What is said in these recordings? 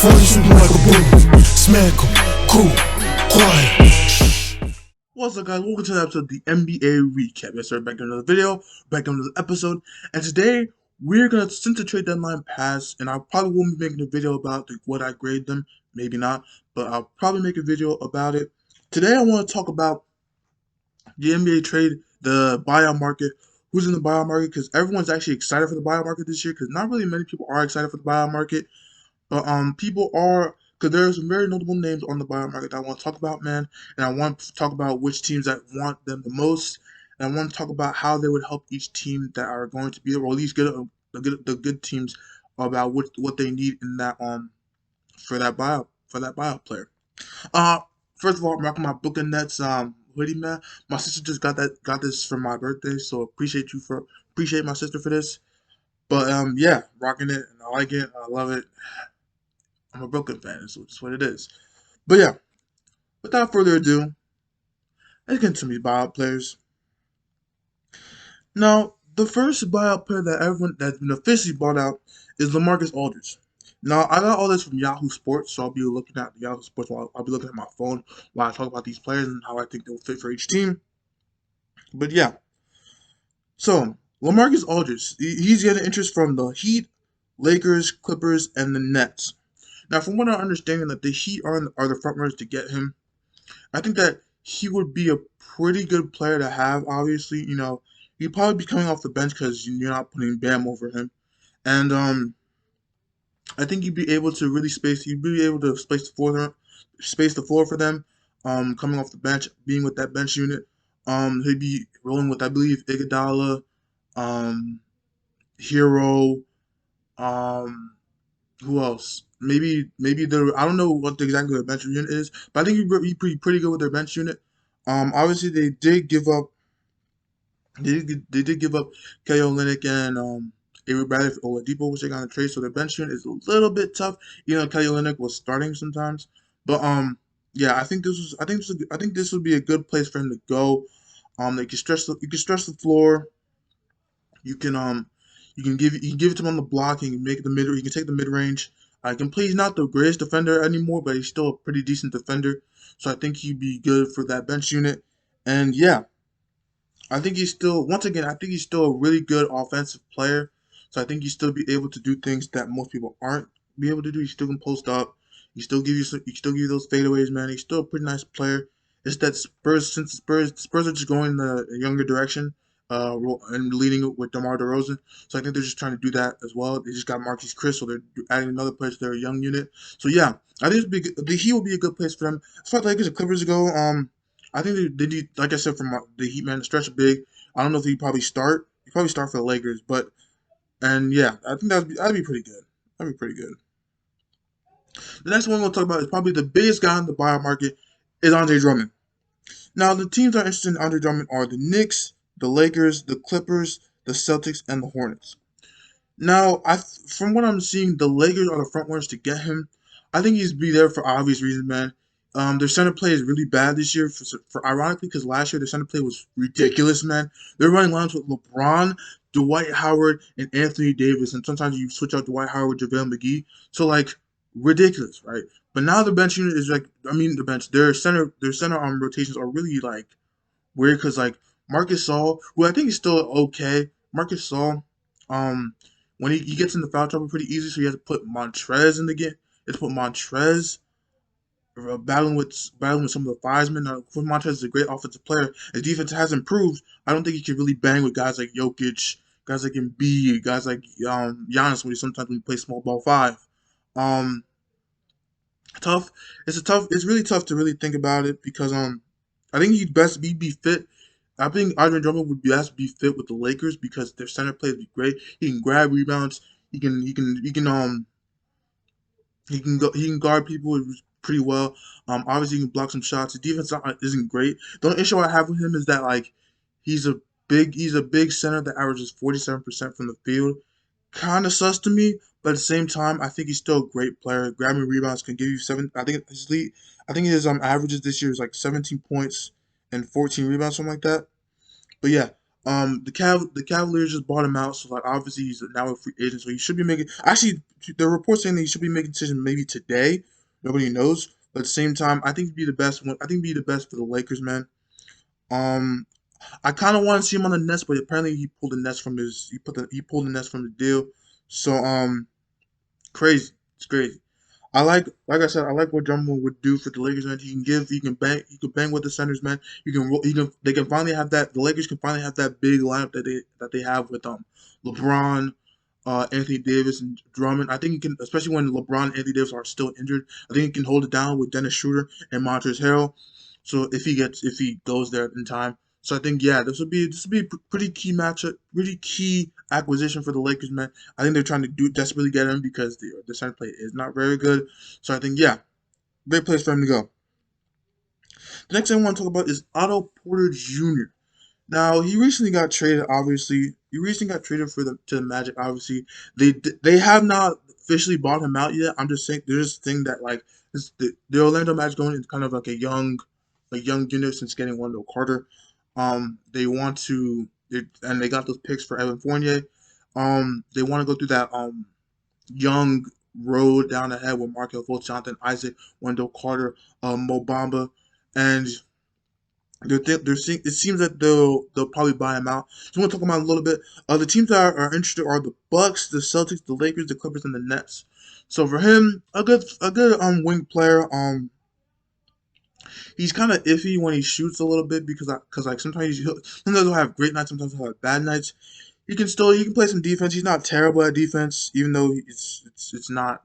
40 shooting like a boom. Smack 'em, cool, quiet. What's up, guys? Welcome to the episode of the NBA Recap. Yes, sir. Back to another video, back to another episode, and today we're gonna, since the trade deadline passed, and I probably won't be making a video about what I grade them, maybe not, but I'll probably make a video about it. Today I want to talk about the NBA trade, the buyout market, who's in the buyout market, because everyone's actually excited for the buyout market this year, because not really many people are excited for the buyout market, but people are, because there's some very notable names on the buyout market that I want to talk about, man, and I want to talk about which teams that want them the most, and I want to talk about how they would help each team that are going to be, or at least get the good teams about what they need in that for that buyout player. Uh, First of all, I'm rocking my Brooklyn Nets hoodie, man. My sister just got this for my birthday, so appreciate my sister for this. But yeah, rocking it, and I like it, I love it. I'm a Brooklyn fan, so it's what it is. But yeah, without further ado, let's get into these buyout players. Now, the first buyout player that's been officially bought out is LaMarcus Aldridge. Now, I got all this from Yahoo Sports, so I'll be looking at Yahoo Sports while I'll be looking at my phone while I talk about these players and how I think they'll fit for each team. But yeah, so LaMarcus Aldridge, he's getting interest from the Heat, Lakers, Clippers, and the Nets. Now, from what I'm understanding, that the Heat are the front runners to get him. I think that he would be a pretty good player to have. Obviously, he'd probably be coming off the bench because you're not putting Bam over him, and I think he'd be able to really space. He'd be able to space the floor for them. Coming off the bench, being with that bench unit, he'd be rolling with, I believe, Iguodala, Hero, who else? Maybe I don't know what exactly their bench unit is, but I think he'd be pretty good with their bench unit. Obviously they did give up Kelly Olynyk and Avery Bradley for Oladipo, which they got on the trade, so their bench unit is a little bit tough. Kelly Olynyk was starting sometimes, but yeah, I think this would be a good place for him to go. They can stretch the floor. You can give it to him on the block. He can make the mid. He can take the mid range. I can play. He's not the greatest defender anymore, but he's still a pretty decent defender. So I think he'd be good for that bench unit. And yeah, I think he's still, once again, I think he's still a really good offensive player. So I think he still be able to do things that most people aren't be able to do. He still can post up. He still give you those fadeaways, man. He's still a pretty nice player. It's that Spurs are just going in the younger direction, and leading it with DeMar DeRozan. So I think they're just trying to do that as well. They just got Marquise Chris, so they're adding another player to their young unit. So yeah, I think he will be a good place for them. As far as Lakers and Clippers go, I think they need, like I said, from the Heat, man, to stretch big. I don't know if he'd probably start. He'd probably start for the Lakers, and yeah, I think that'd be pretty good. That'd be pretty good. The next one we'll talk about is probably the biggest guy in the buyout market is Andre Drummond. Now, the teams that are interested in Andre Drummond are the Knicks, the Lakers, the Clippers, the Celtics, and the Hornets. Now, from what I'm seeing, the Lakers are the front runners to get him. I think he's be there for obvious reasons, man. Their center play is really bad this year, for ironically, because last year their center play was ridiculous, man. They're running lines with LeBron, Dwight Howard, and Anthony Davis, and sometimes you switch out Dwight Howard with JaVale McGee. So ridiculous, right? But now the bench unit is their center rotations are really weird, because Marcus Saul, who I think is still okay. Marcus Saul, when he gets into foul trouble pretty easy, so you have to put Montrez in the game. You have to put Montrez battling with some of the firesmen. Now, Montrez is a great offensive player. His defense has improved. I don't think he can really bang with guys like Jokic, guys like Embiid, guys like Giannis when he plays small ball five. Tough. It's really tough to really think about it, because I think he'd be fit. I think Andre Drummond would best be fit with the Lakers, because their center play would be great. He can grab rebounds. He can guard people pretty well. Obviously he can block some shots. His defense isn't great. The only issue I have with him is that he's a big center that averages 47% from the field. Kind of sus to me, but at the same time, I think he's still a great player. Grabbing rebounds can give you seven. I think his averages this year is 17 points and 14 rebounds, something like that. But yeah, The Cavaliers just bought him out, so like obviously he's now a free agent, so he should be making. Actually, the reports saying that he should be making a decision maybe today. Nobody knows, but at the same time, I think he'd be the best one. I think he'd be the best for the Lakers, man. Um, I kind of want to see him on the Nets, but apparently he pulled the Nets from his. He pulled the Nets from the deal. So crazy. It's crazy. Like I said, I like what Drummond would do for the Lakers, man. He can bang with the centers, man. They can finally have that. The Lakers can finally have that big lineup that they have with LeBron, Anthony Davis, and Drummond. I think he can, especially when LeBron and Anthony Davis are still injured. I think he can hold it down with Dennis Schroeder and Montrezl Harrell. So if he goes there in time, so I think yeah, this would be a pretty key matchup, pretty key acquisition for the Lakers, man. I think they're trying to desperately get him because the center play is not very good. So I think yeah, great place for him to go. The next thing I want to talk about is Otto Porter Jr. Now he recently got traded. Obviously, he recently got traded to the Magic. Obviously, they have not officially bought him out yet. I'm just saying there's this thing that like the Orlando Magic going is kind of like a young unit since getting Wendell Carter. They want to and they got those picks for Evan Fournier. They want to go through that young road down ahead with Markel Fultz, Jonathan Isaac, Wendell Carter, Mo Bamba, and it seems that they'll probably buy him out. So I'm gonna talk about him a little bit. The teams that are interested are the Bucks, the Celtics, the Lakers, the Clippers, and the Nets. So for him, a good wing player. He's kind of iffy when he shoots a little bit because like sometimes he'll have great nights, sometimes he'll have bad nights. He can play some defense. He's not terrible at defense, even though it's not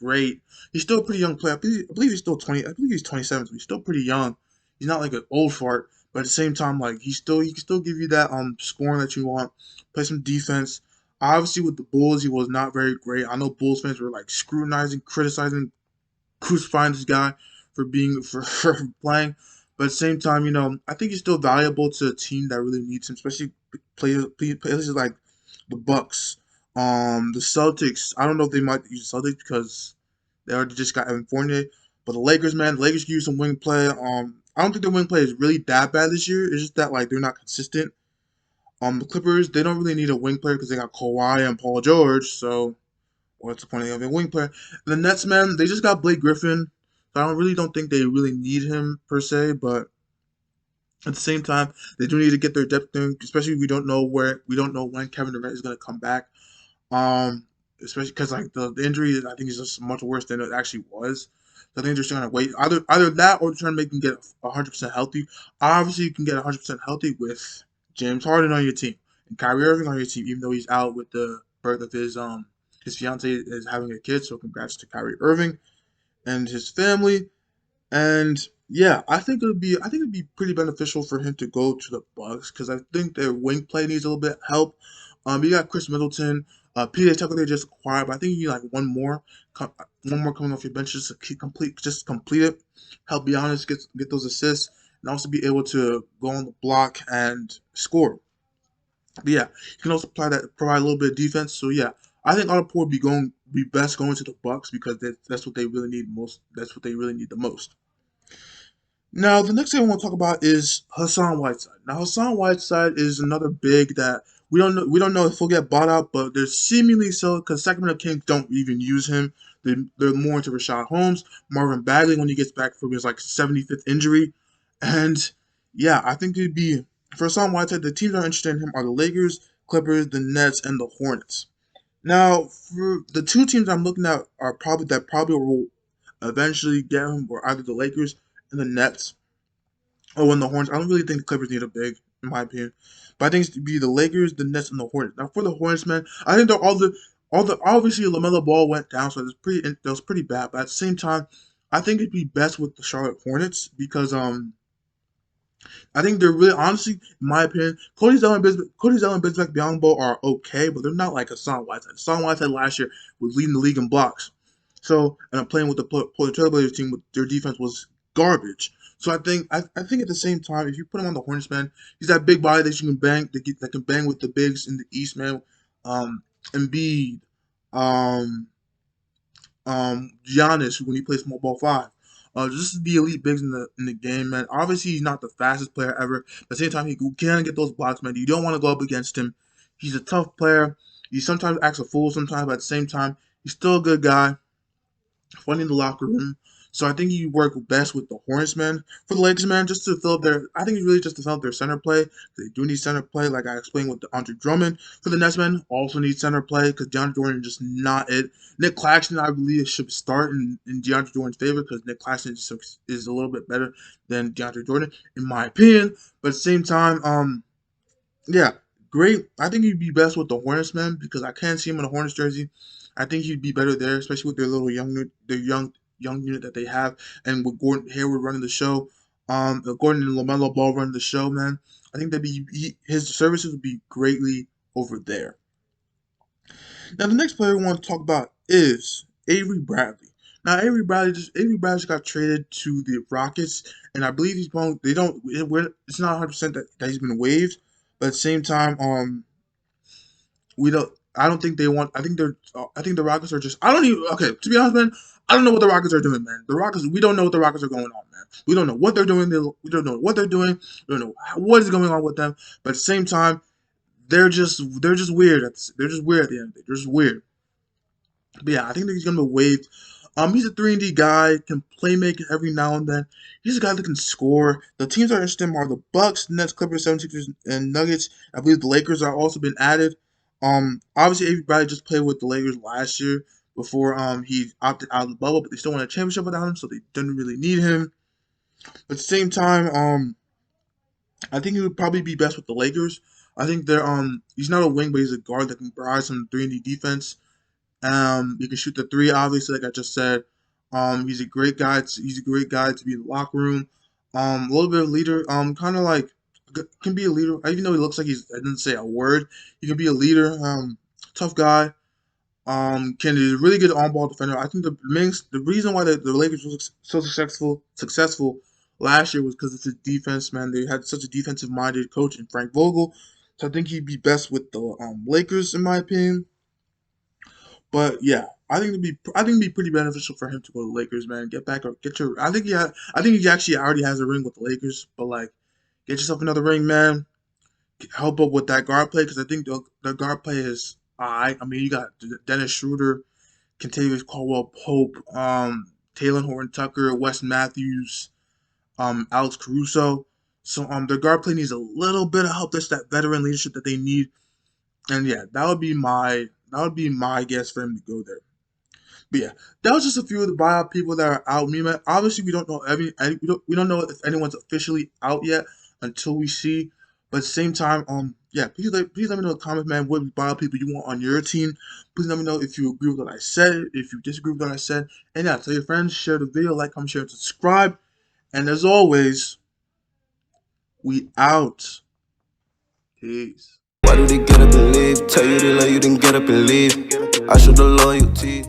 great. He's still a pretty young player. I believe he's still 20. I believe he's 27, so he's still pretty young. He's not like an old fart, but at the same time, like he can still give you that scoring that you want. Play some defense. Obviously, with the Bulls, he was not very great. I know Bulls fans were like scrutinizing, criticizing, crucifying this guy for being for playing. But at the same time, I think he's still valuable to a team that really needs him, especially places like the Bucks, the Celtics. I don't know if they might use the Celtics because they already just got Evan Fournier. But the Lakers, man, the Lakers can use some wing play. I don't think the wing play is really that bad this year. It's just that like they're not consistent. The Clippers, they don't really need a wing player because they got Kawhi and Paul George. So what's the point of having a wing player? The Nets, man, they just got Blake Griffin. So I don't think they really need him per se, but at the same time, they do need to get their depth in, especially we don't know when Kevin Durant is going to come back. Um, Especially because like the injury, I think is just much worse than it actually was. So I think they're just gonna wait either that or trying to make him get 100% healthy. Obviously, you can get 100% healthy with James Harden on your team and Kyrie Irving on your team, even though he's out with the birth of his fiance is having a kid. So congrats to Kyrie Irving and his family. And yeah, I think it'd be pretty beneficial for him to go to the Bucks because I think their wing play needs a little bit of help. You got Chris Middleton, PJ Tucker they just acquired, but I think you need like one more coming off your bench just to just complete it. Help Giannis get those assists and also be able to go on the block and score. But yeah, you can also provide a little bit of defense. So yeah, I think Otto Porter be best going to the Bucks because that's what they really need most. That's what they really need the most. Now, the next thing I want to talk about is Hassan Whiteside. Now, Hassan Whiteside is another big that we don't know if he'll get bought out, but there's seemingly so because Sacramento Kings don't even use him. They're more into Rashad Holmes, Marvin Bagley when he gets back from his like 75th injury, and yeah, I think it'd be for Hassan Whiteside. The teams that are interested in him are the Lakers, Clippers, the Nets, and the Hornets. Now, for the two teams I'm looking at are probably will eventually get him, or either the Lakers and the Nets. Oh, and the Hornets. I don't really think the Clippers need a big, in my opinion. But I think it's to be the Lakers, the Nets, and the Hornets. Now for the Hornets, man, I think they're all the obviously LaMelo Ball went down, so that was pretty bad. But at the same time, I think it'd be best with the Charlotte Hornets because I think they're really honestly, in my opinion, Cody Zeller and Bismack Biyombo are okay, but they're not like Hassan Whiteside. Hassan Whiteside last year was leading the league in blocks. So, and I'm playing with the Portland Trailblazers team, their defense was garbage. So I think at the same time, if you put him on the Hornets, man, he's that big body that you can bang that can bang with the bigs in the East, man. Embiid, Giannis when he plays small ball five, Just the elite bigs in the game, man. Obviously, he's not the fastest player ever. But at the same time, he can get those blocks, man. You don't want to go up against him. He's a tough player. He sometimes acts a fool sometimes, but at the same time, he's still a good guy. Funny in the locker room. So I think he work best with the Hornets, man. For the Lakers, man, just to fill up their, I think it's really just to fill up their center play. They do need center play, like I explained with the Andre Drummond. For the Nets, man, also need center play because DeAndre Jordan is just not it. Nick Claxton, I believe, should start in DeAndre Jordan's favor because Nick Claxton is a little bit better than DeAndre Jordan, in my opinion. But at the same time, yeah, great. I think he'd be best with the Hornets, man, because I can't see him in a Hornets jersey. I think he'd be better there, especially with their little young unit that they have, and with Gordon Hayward running the show, Gordon and LaMelo Ball running the show, man. I think his services would be greatly over there. Now, the next player we want to talk about is Avery Bradley. Now, Avery Bradley just got traded to the Rockets, and I believe he's going. They don't. It's not 100% that he's been waived, but at the same time, we don't. I don't think they want. I think they're. I think the Rockets are just. I don't even. Okay, to be honest, man, I don't know what the Rockets are doing, man. The Rockets. We don't know what the Rockets are going on, man. We don't know what they're doing. We don't know what they're doing. We don't know what is going on with them. But at the same time, they're just weird. They're just weird at the end of the day. They're just weird. But yeah, I think that he's gonna be waived. He's a 3-and-D guy, can play make every now and then. He's a guy that can score. The teams that are interested in are the Bucks, Nets, Clippers, 76ers, and Nuggets. I believe the Lakers are also been added. Obviously, Avery Bradley just played with the Lakers last year before he opted out of the bubble, but they still won a championship without him, so they didn't really need him. But at the same time, I think he would probably be best with the Lakers. I think he's not a wing, but he's a guard that can provide some 3-and-D defense. He can shoot the three, obviously, like I just said. He's a great guy. He's a great guy to be in the locker room. A little bit of leader. Kind of like can be a leader. Even though he looks like I didn't say a word. He can be a leader. Tough guy. Can is a really good on-ball defender. I think the reason why the Lakers were so successful last year was because of his defense. Man, they had such a defensive-minded coach in Frank Vogel. So I think he'd be best with the Lakers, in my opinion. But yeah, I think it'd be pretty beneficial for him to go to the Lakers, man. Get back or get your. I think he actually already has a ring with the Lakers, but like, get yourself another ring, man. Help up with that guard play because I think the guard play is alright. I mean, you got Dennis Schroeder, Kentavious Caldwell Pope, Taylor Horton Tucker, Wes Matthews, Alex Caruso. So their guard play needs a little bit of help. That's that veteran leadership that they need. And yeah, that would be my guess for him to go there. But yeah, that was just a few of the buyout people that are out. Man, obviously we don't know we don't know if anyone's officially out yet until we see. But at the same time, yeah, please let me know in the comments, man, what buyout people you want on your team. Please let me know if you agree with what I said, if you disagree with what I said, and yeah, tell your friends, share the video, like, comment, share, and subscribe. And as always, we out. Peace. Why do they get up and leave? Tell you they love you, then get up and leave. I show the loyalty.